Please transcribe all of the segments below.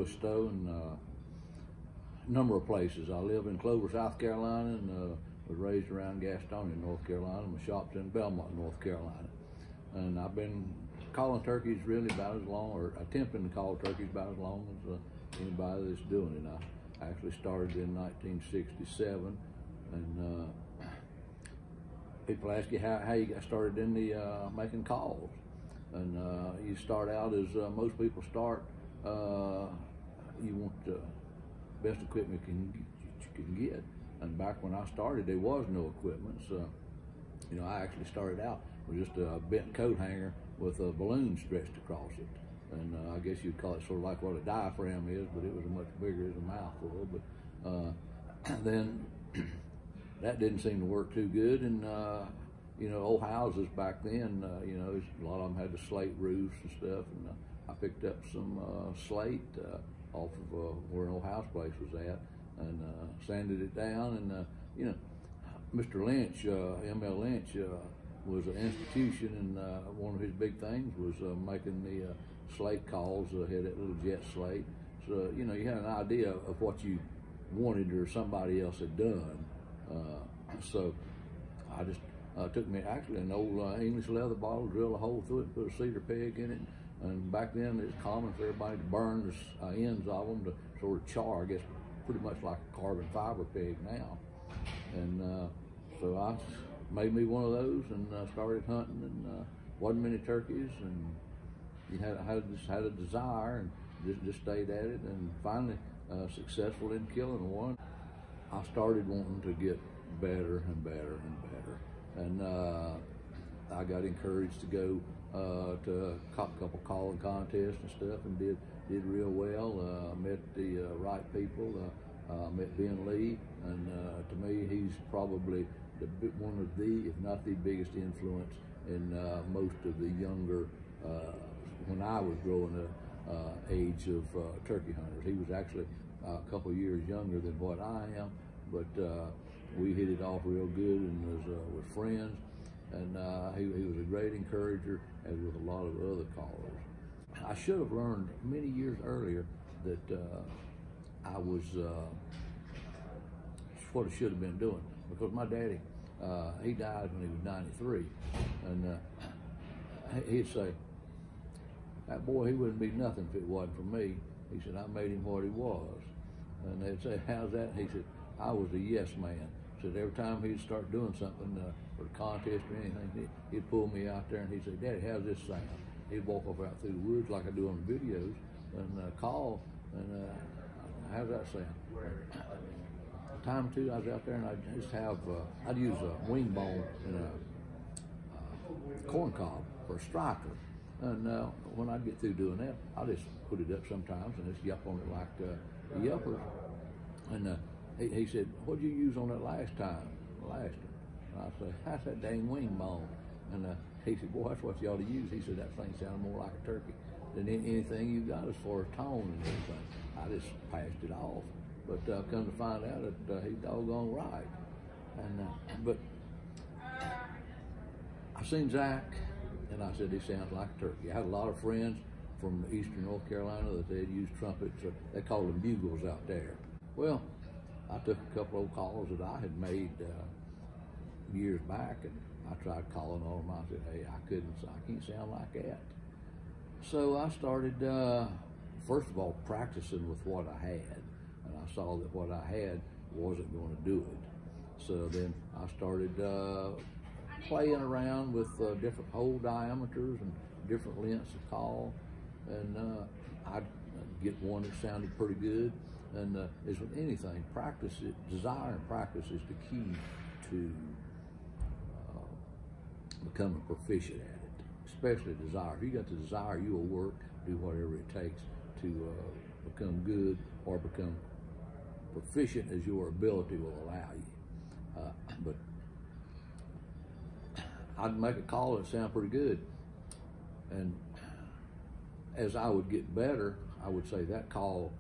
Louis, Stowe, and a number of places. I live in Clover, South Carolina, and was raised around Gastonia, North Carolina. My shop's in Belmont, North Carolina. And I've been calling turkeys really about as long, or attempting to call turkeys about as long as anybody that's doing it. I actually started in 1967, and people ask you how you got started in the making calls. And you start out as most people start. You want the best equipment you can get. And back when I started, there was no equipment. So, you know, I actually started out with just a bent coat hanger with a balloon stretched across it. And I guess you'd call it sort of like what a diaphragm is, but it was much bigger as a mouthful. But then that didn't seem to work too good. And you know, old houses back then, you know, a lot of them had the slate roofs and stuff. And I picked up some slate off of where an old house place was at, and sanded it down. And you know, Mr. Lynch, M.L. Lynch, was an institution, and one of his big things was making the slate calls. Had that little jet slate, so you know, you had an idea of what you wanted or somebody else had done. So I just took me actually an old English leather bottle, drilled a hole through it, and put a cedar peg in it. And back then it was common for everybody to burn the ends of them to sort of char, I guess, pretty much like a carbon fiber peg now. And so I made me one of those and started hunting, and wasn't many turkeys, and you just had a desire, and just stayed at it, and finally successful in killing one. I started wanting to get better and better and better, and I got encouraged to go to a couple calling contests and stuff, and did real well. Met the right people. Met Ben Lee, and to me, he's probably one of the, if not the biggest influence in most of the younger, when I was growing up, age of turkey hunters. He was actually a couple of years younger than what I am, but we hit it off real good and was friends. And he was a great encourager, as with a lot of other callers. I should have learned many years earlier that I was what I should have been doing, because my daddy, he died when he was 93, and he'd say, that boy, he wouldn't be nothing if it wasn't for me. He said, I made him what he was. And they'd say, how's that? He said, I was a yes man. Said every time he'd start doing something for a contest or anything, he'd pull me out there and he'd say, Daddy, how's this sound? He'd walk off out through the woods like I do on the videos and call, and how's that sound? Time or two, I was out there and I'd just have, I'd use a wing bone and a corn cob for a striker. And when I'd get through doing that, I just put it up sometimes and just yelp on it like a yelper. And he said, what'd you use on that last time? And I said, that's that dang wing bone. And he said, boy, that's what you ought to use. He said, that thing sounded more like a turkey than anything you got as far as tone and everything. I just passed it off. But come to find out that he's doggone right. And but I seen Zach, and I said, he sounds like a turkey. I had a lot of friends from eastern North Carolina that they'd use trumpets, or they called them bugles out there. Well, I took a couple of calls that I had made years back, and I tried calling on them. I said, hey, I can't sound like that. So I started, first of all, practicing with what I had, and I saw that what I had wasn't going to do it. So then I started playing around with different hole diameters and different lengths of call, and I'd get one that sounded pretty good. And as with anything, practice it. Desire and practice is the key to becoming proficient at it, especially desire. If you got the desire, you will work, do whatever it takes to become good or become proficient as your ability will allow you. But I'd make a call that sounded pretty good, and as I would get better, I would say that call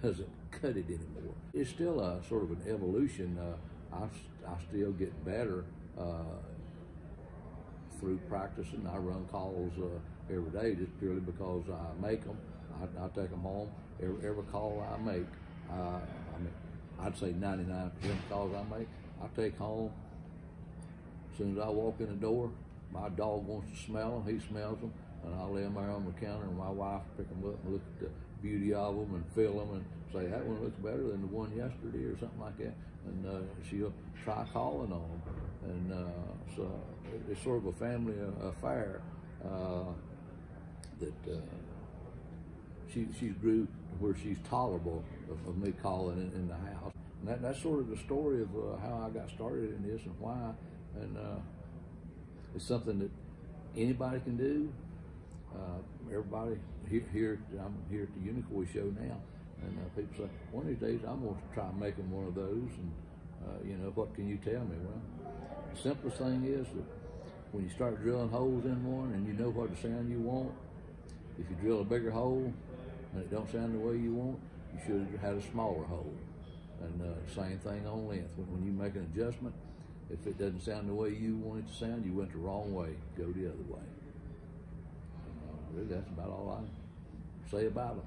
doesn't cut it anymore. It's still a sort of an evolution. I still get better through practicing. I run calls every day just purely because I make them. I take them home. Every call I make, I'd say 99% of the calls I make, I take home. As soon as I walk in the door, my dog wants to smell them. He smells them, and I lay them there on the counter, and my wife pick them up and look at the beauty of them and feel them and say, that one looks better than the one yesterday or something like that. And she'll try calling on them. And so it's sort of a family affair that she's grew to where she's tolerable of me calling in the house. And that's sort of the story of how I got started in this and why. And it's something that anybody can do. Everybody here, I'm here at the Unicorn show now, and people say, one of these days I'm going to try making one of those. And you know, what can you tell me? Well, the simplest thing is that when you start drilling holes in one and you know what the sound you want, if you drill a bigger hole and it don't sound the way you want, you should have had a smaller hole. And same thing on length. When you make an adjustment, if it doesn't sound the way you want it to sound, you went the wrong way. Go the other way. And, really, that's about all I say about them.